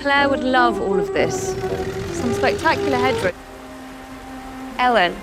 Claire would love all of this. Some spectacular headroom. Ellen.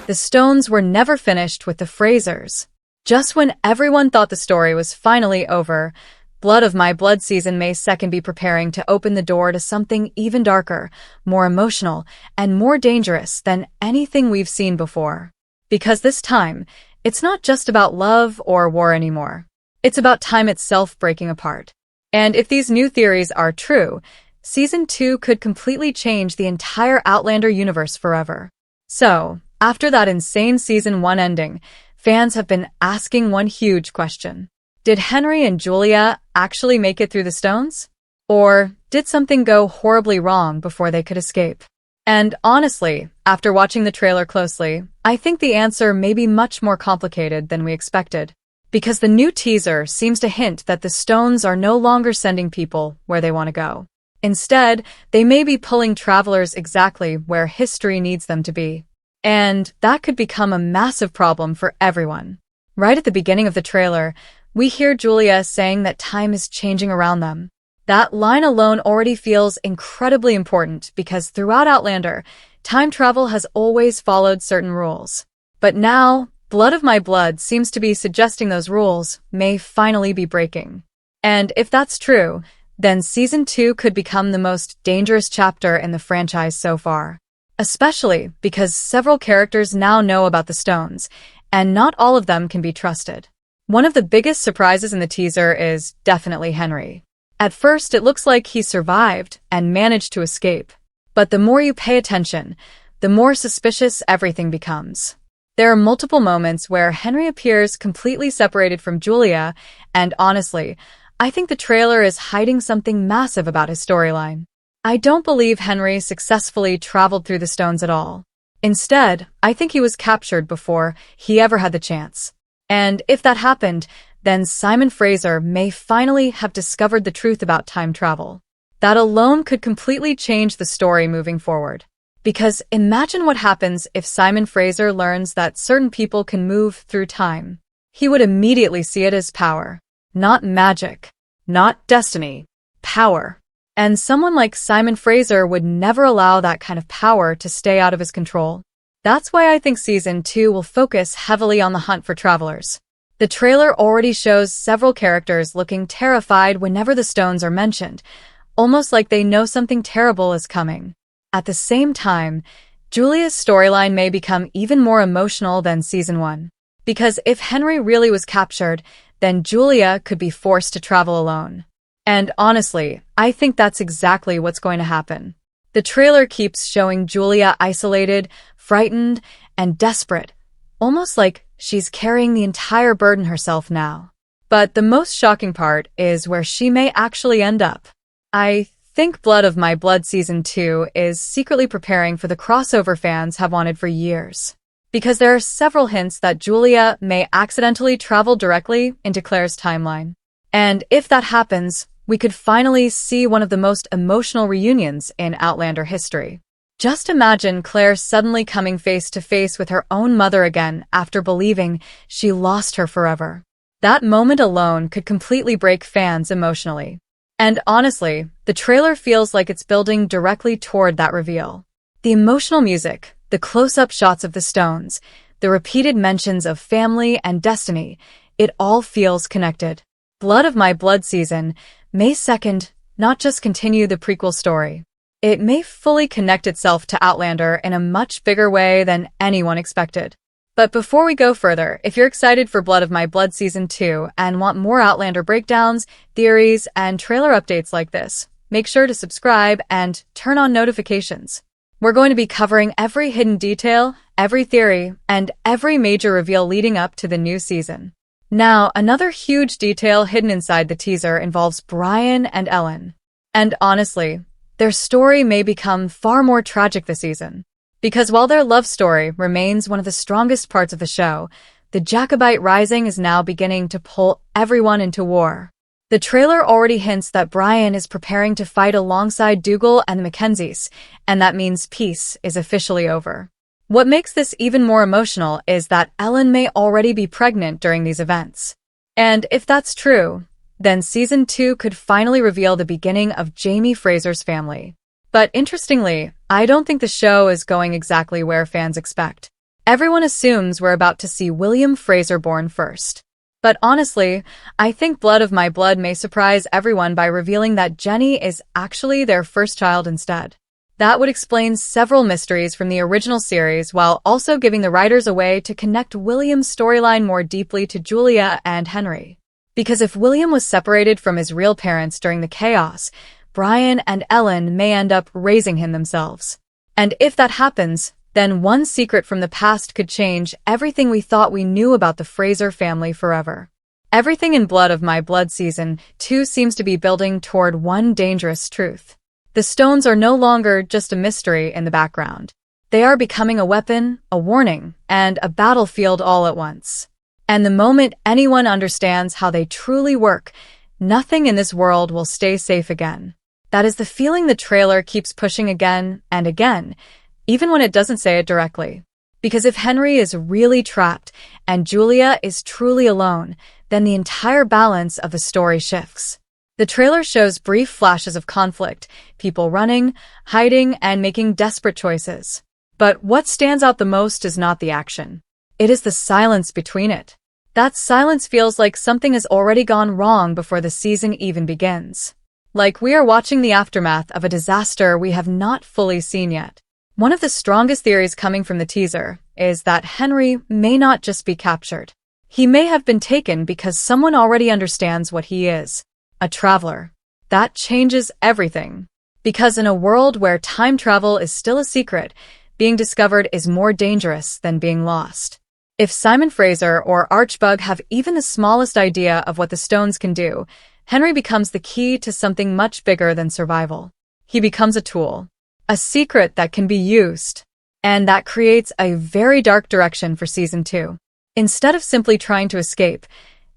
The Stones were never finished with the Frasers. Just when everyone thought the story was finally over, Blood of My Blood season may 2nd be preparing to open the door to something even darker, more emotional, and more dangerous than anything we've seen before. Because this time, it's not just about love or war anymore. It's about time itself breaking apart. And if these new theories are true, Season 2 could completely change the entire Outlander universe forever. So, after that insane Season 1 ending, fans have been asking one huge question. Did Henry and Julia actually make it through the Stones? Or did something go horribly wrong before they could escape? And honestly, after watching the trailer closely, I think the answer may be much more complicated than we expected. Because the new teaser seems to hint that the Stones are no longer sending people where they want to go. Instead, they may be pulling travelers exactly where history needs them to be. And that could become a massive problem for everyone. Right at the beginning of the trailer, we hear Julia saying that time is changing around them. That line alone already feels incredibly important because throughout Outlander, time travel has always followed certain rules. But now, Blood of My Blood seems to be suggesting those rules may finally be breaking. And if that's true, then Season 2 could become the most dangerous chapter in the franchise so far. Especially because several characters now know about the Stones, and not all of them can be trusted. One of the biggest surprises in the teaser is definitely Henry. At first, it looks like he survived and managed to escape. But the more you pay attention, the more suspicious everything becomes. There are multiple moments where Henry appears completely separated from Julia, and honestly, I think the trailer is hiding something massive about his storyline. I don't believe Henry successfully traveled through the Stones at all. Instead, I think he was captured before he ever had the chance. And if that happened, then Simon Fraser may finally have discovered the truth about time travel. That alone could completely change the story moving forward. Because imagine what happens if Simon Fraser learns that certain people can move through time. He would immediately see it as power. Not magic. Not destiny. Power. And someone like Simon Fraser would never allow that kind of power to stay out of his control. That's why I think Season 2 will focus heavily on the hunt for travelers. The trailer already shows several characters looking terrified whenever the Stones are mentioned, almost like they know something terrible is coming. At the same time, Julia's storyline may become even more emotional than Season 1. Because if Henry really was captured, then Julia could be forced to travel alone. And honestly, I think that's exactly what's going to happen. The trailer keeps showing Julia isolated, frightened, and desperate, almost like she's carrying the entire burden herself now. But the most shocking part is where she may actually end up. I think Blood of My Blood Season 2 is secretly preparing for the crossover fans have wanted for years. Because there are several hints that Julia may accidentally travel directly into Claire's timeline. And if that happens, we could finally see one of the most emotional reunions in Outlander history. Just imagine Claire suddenly coming face to face with her own mother again after believing she lost her forever. That moment alone could completely break fans emotionally. And honestly, the trailer feels like it's building directly toward that reveal. The emotional music, the close-up shots of the Stones, the repeated mentions of family and destiny, it all feels connected. Blood of My Blood season may 2nd not just continue the prequel story. It may fully connect itself to Outlander in a much bigger way than anyone expected. But before we go further, if you're excited for Blood of My Blood Season 2 and want more Outlander breakdowns, theories, and trailer updates like this, make sure to subscribe and turn on notifications. We're going to be covering every hidden detail, every theory, and every major reveal leading up to the new season. Now, another huge detail hidden inside the teaser involves Brian and Ellen. And honestly, their story may become far more tragic this season. Because while their love story remains one of the strongest parts of the show, the Jacobite Rising is now beginning to pull everyone into war. The trailer already hints that Brian is preparing to fight alongside Dougal and the Mackenzies, and that means peace is officially over. What makes this even more emotional is that Ellen may already be pregnant during these events. And if that's true, then Season 2 could finally reveal the beginning of Jamie Fraser's family. But interestingly, I don't think the show is going exactly where fans expect. Everyone assumes we're about to see William Fraser born first. But honestly, I think Blood of My Blood may surprise everyone by revealing that Jenny is actually their first child instead. That would explain several mysteries from the original series while also giving the writers a way to connect William's storyline more deeply to Julia and Henry. Because if William was separated from his real parents during the chaos, Brian and Ellen may end up raising him themselves. And if that happens, then one secret from the past could change everything we thought we knew about the Fraser family forever. Everything in Blood of My Blood Season 2 seems to be building toward one dangerous truth. The stones are no longer just a mystery in the background. They are becoming a weapon, a warning, and a battlefield all at once. And the moment anyone understands how they truly work, nothing in this world will stay safe again. That is the feeling the trailer keeps pushing again and again, even when it doesn't say it directly. Because if Henry is really trapped and Julia is truly alone, then the entire balance of the story shifts. The trailer shows brief flashes of conflict, people running, hiding, and making desperate choices. But what stands out the most is not the action. It is the silence between it. That silence feels like something has already gone wrong before the season even begins. Like we are watching the aftermath of a disaster we have not fully seen yet. One of the strongest theories coming from the teaser is that Henry may not just be captured. He may have been taken because someone already understands what he is. A traveler. That changes everything. Because in a world where time travel is still a secret, being discovered is more dangerous than being lost. If Simon Fraser or Archbug have even the smallest idea of what the stones can do, Henry becomes the key to something much bigger than survival. He becomes a tool. A secret that can be used. And that creates a very dark direction for Season 2. Instead of simply trying to escape,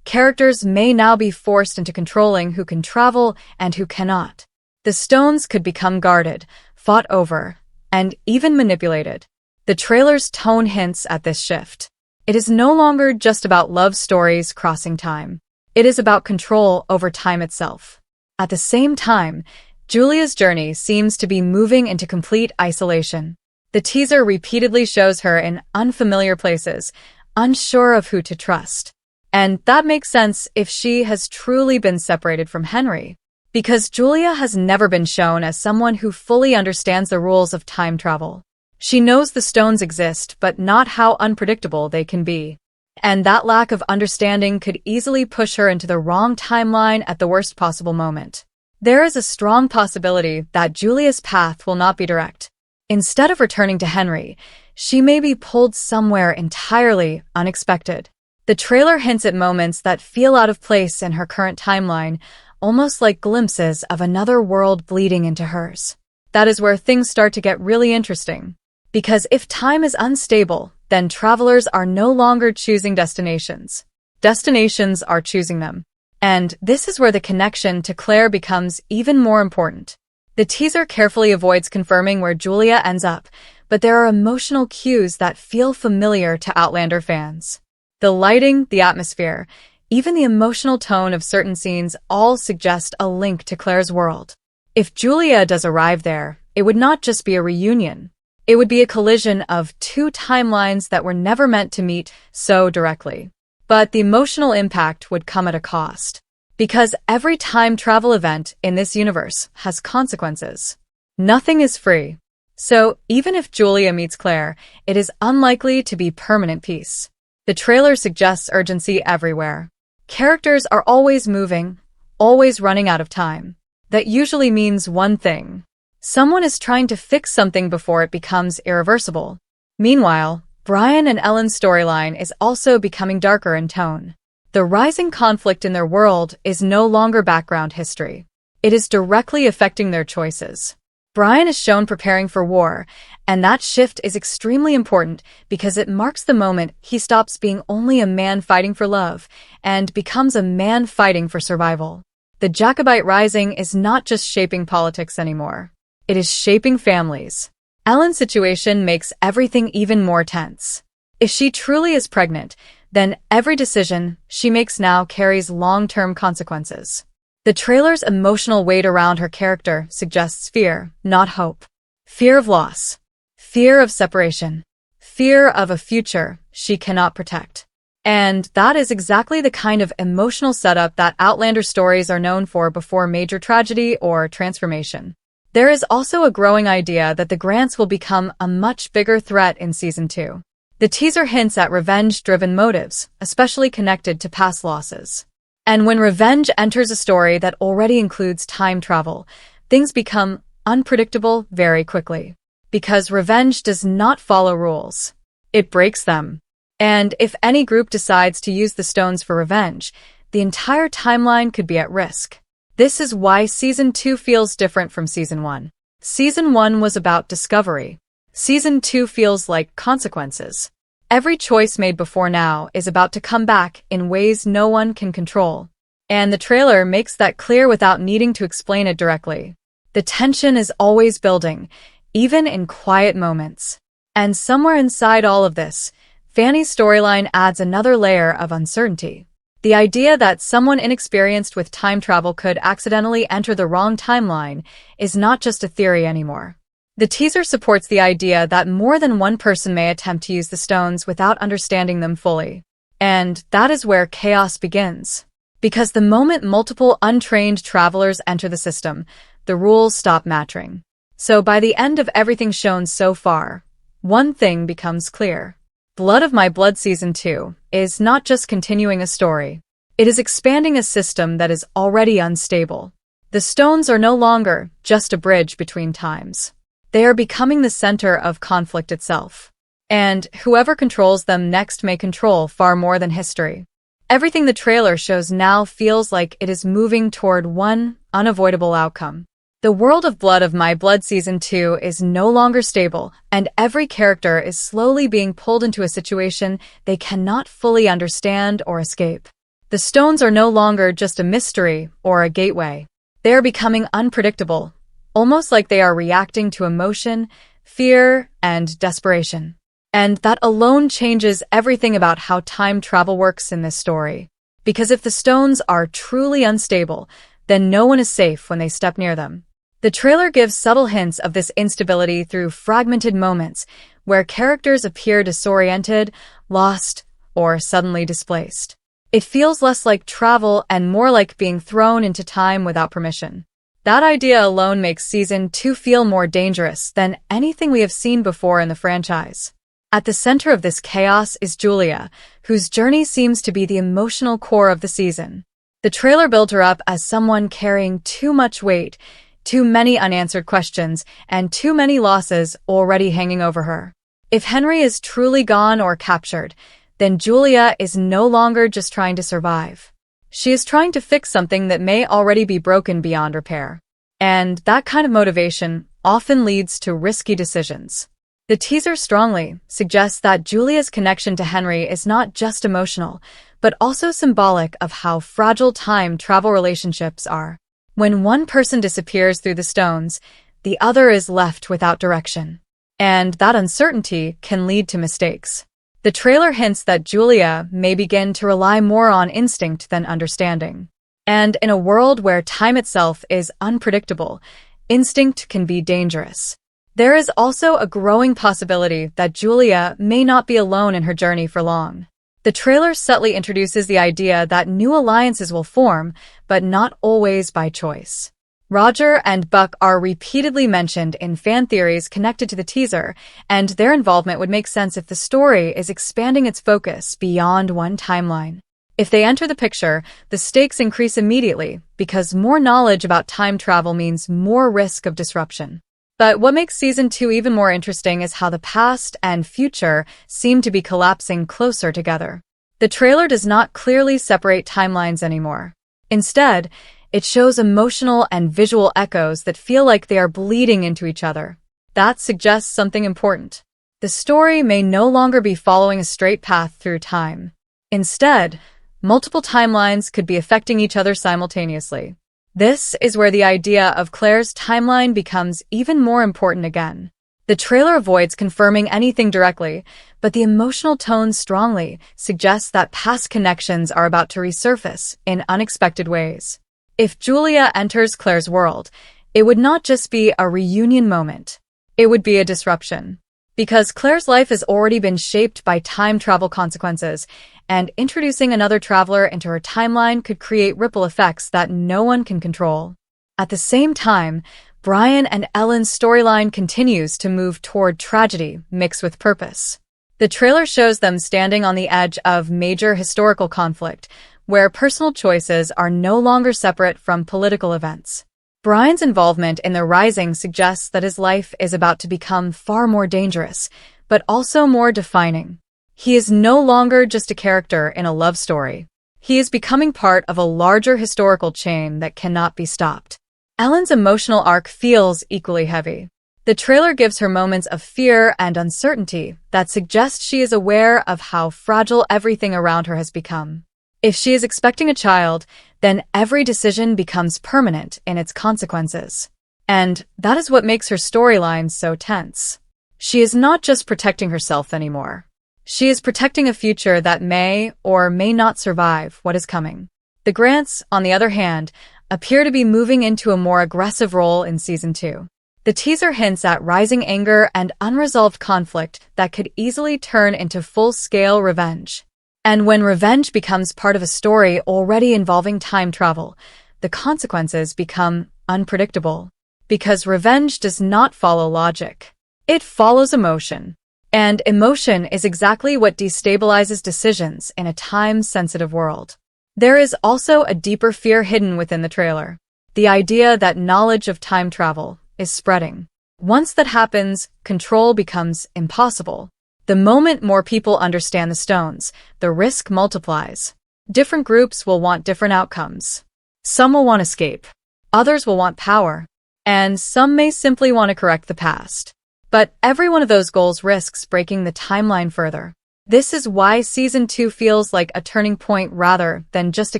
characters may now be forced into controlling who can travel and who cannot. The stones could become guarded, fought over, and even manipulated. The trailer's tone hints at this shift. It is no longer just about love stories crossing time. It is about control over time itself. At the same time, Julia's journey seems to be moving into complete isolation. The teaser repeatedly shows her in unfamiliar places, unsure of who to trust. And that makes sense if she has truly been separated from Henry. Because Julia has never been shown as someone who fully understands the rules of time travel. She knows the stones exist, but not how unpredictable they can be. And that lack of understanding could easily push her into the wrong timeline at the worst possible moment. There is a strong possibility that Julia's path will not be direct. Instead of returning to Henry, she may be pulled somewhere entirely unexpected. The trailer hints at moments that feel out of place in her current timeline, almost like glimpses of another world bleeding into hers. That is where things start to get really interesting. Because if time is unstable, then travelers are no longer choosing destinations. Destinations are choosing them. And this is where the connection to Claire becomes even more important. The teaser carefully avoids confirming where Julia ends up, but there are emotional cues that feel familiar to Outlander fans. The lighting, the atmosphere, even the emotional tone of certain scenes all suggest a link to Claire's world. If Julia does arrive there, it would not just be a reunion. It would be a collision of two timelines that were never meant to meet so directly. But the emotional impact would come at a cost. Because every time travel event in this universe has consequences. Nothing is free. So even if Julia meets Claire, it is unlikely to be permanent peace. The trailer suggests urgency everywhere. Characters are always moving, always running out of time. That usually means one thing. Someone is trying to fix something before it becomes irreversible. Meanwhile, Brian and Ellen's storyline is also becoming darker in tone. The rising conflict in their world is no longer background history. It is directly affecting their choices. Brian is shown preparing for war, and that shift is extremely important because it marks the moment he stops being only a man fighting for love and becomes a man fighting for survival. The Jacobite Rising is not just shaping politics anymore. It is shaping families. Ellen's situation makes everything even more tense. If she truly is pregnant, then every decision she makes now carries long-term consequences. The trailer's emotional weight around her character suggests fear, not hope. Fear of loss. Fear of separation. Fear of a future she cannot protect. And that is exactly the kind of emotional setup that Outlander stories are known for before major tragedy or transformation. There is also a growing idea that the Grants will become a much bigger threat in Season 2. The teaser hints at revenge-driven motives, especially connected to past losses. And when revenge enters a story that already includes time travel, things become unpredictable very quickly. Because revenge does not follow rules. It breaks them. And if any group decides to use the stones for revenge, the entire timeline could be at risk. This is why Season 2 feels different from Season 1. Season 1 was about discovery. Season 2 feels like consequences. Every choice made before now is about to come back in ways no one can control. And the trailer makes that clear without needing to explain it directly. The tension is always building, even in quiet moments. And somewhere inside all of this, Fanny's storyline adds another layer of uncertainty. The idea that someone inexperienced with time travel could accidentally enter the wrong timeline is not just a theory anymore. The teaser supports the idea that more than one person may attempt to use the stones without understanding them fully. And that is where chaos begins. Because the moment multiple untrained travelers enter the system, the rules stop matching. So by the end of everything shown so far, one thing becomes clear. Blood of My Blood Season 2 is not just continuing a story. It is expanding a system that is already unstable. The stones are no longer just a bridge between times. They are becoming the center of conflict itself. And whoever controls them next may control far more than history. Everything the trailer shows now feels like it is moving toward one unavoidable outcome. The world of Blood of My Blood Season 2 is no longer stable, and every character is slowly being pulled into a situation they cannot fully understand or escape. The stones are no longer just a mystery or a gateway. They are becoming unpredictable, almost like they are reacting to emotion, fear, and desperation. And that alone changes everything about how time travel works in this story. Because if the stones are truly unstable, then no one is safe when they step near them. The trailer gives subtle hints of this instability through fragmented moments where characters appear disoriented, lost, or suddenly displaced. It feels less like travel and more like being thrown into time without permission. That idea alone makes Season 2 feel more dangerous than anything we have seen before in the franchise. At the center of this chaos is Julia, whose journey seems to be the emotional core of the season. The trailer built her up as someone carrying too much weight, too many unanswered questions, and too many losses already hanging over her. If Henry is truly gone or captured, then Julia is no longer just trying to survive. She is trying to fix something that may already be broken beyond repair. And that kind of motivation often leads to risky decisions. The teaser strongly suggests that Julia's connection to Henry is not just emotional, but also symbolic of how fragile time travel relationships are. When one person disappears through the stones, the other is left without direction. And that uncertainty can lead to mistakes. The trailer hints that Julia may begin to rely more on instinct than understanding. And in a world where time itself is unpredictable, instinct can be dangerous. There is also a growing possibility that Julia may not be alone in her journey for long. The trailer subtly introduces the idea that new alliances will form, but not always by choice. Roger and Buck are repeatedly mentioned in fan theories connected to the teaser, and their involvement would make sense if the story is expanding its focus beyond one timeline. If they enter the picture, the stakes increase immediately, because more knowledge about time travel means more risk of disruption. But what makes Season 2 even more interesting is how the past and future seem to be collapsing closer together. The trailer does not clearly separate timelines anymore. Instead, it shows emotional and visual echoes that feel like they are bleeding into each other. That suggests something important. The story may no longer be following a straight path through time. Instead, multiple timelines could be affecting each other simultaneously. This is where the idea of Claire's timeline becomes even more important again. The trailer avoids confirming anything directly, but the emotional tone strongly suggests that past connections are about to resurface in unexpected ways. If Julia enters Claire's world, it would not just be a reunion moment. It would be a disruption. Because Claire's life has already been shaped by time travel consequences, and introducing another traveler into her timeline could create ripple effects that no one can control. At the same time, Brian and Ellen's storyline continues to move toward tragedy mixed with purpose. The trailer shows them standing on the edge of major historical conflict, where personal choices are no longer separate from political events. Brian's involvement in the Rising suggests that his life is about to become far more dangerous, but also more defining. He is no longer just a character in a love story. He is becoming part of a larger historical chain that cannot be stopped. Ellen's emotional arc feels equally heavy. The trailer gives her moments of fear and uncertainty that suggest she is aware of how fragile everything around her has become. If she is expecting a child, then every decision becomes permanent in its consequences. And that is what makes her storyline so tense. She is not just protecting herself anymore. She is protecting a future that may or may not survive what is coming. The Grants, on the other hand, appear to be moving into a more aggressive role in Season 2. The teaser hints at rising anger and unresolved conflict that could easily turn into full-scale revenge. And when revenge becomes part of a story already involving time travel, the consequences become unpredictable. Because revenge does not follow logic. It follows emotion. And emotion is exactly what destabilizes decisions in a time-sensitive world. There is also a deeper fear hidden within the trailer. The idea that knowledge of time travel is spreading. Once that happens, control becomes impossible. The moment more people understand the stones, the risk multiplies. Different groups will want different outcomes. Some will want escape. Others will want power. And some may simply want to correct the past. But every one of those goals risks breaking the timeline further. This is why Season 2 feels like a turning point rather than just a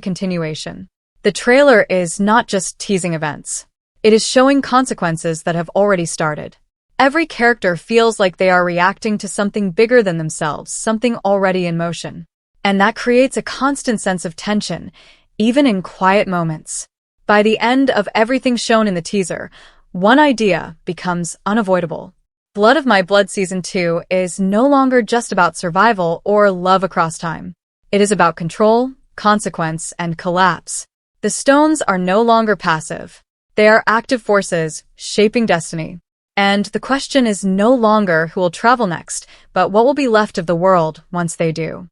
continuation. The trailer is not just teasing events. It is showing consequences that have already started. Every character feels like they are reacting to something bigger than themselves, something already in motion. And that creates a constant sense of tension, even in quiet moments. By the end of everything shown in the teaser, one idea becomes unavoidable. Blood of My Blood Season 2 is no longer just about survival or love across time. It is about control, consequence, and collapse. The stones are no longer passive. They are active forces, shaping destiny. And the question is no longer who will travel next, but what will be left of the world once they do.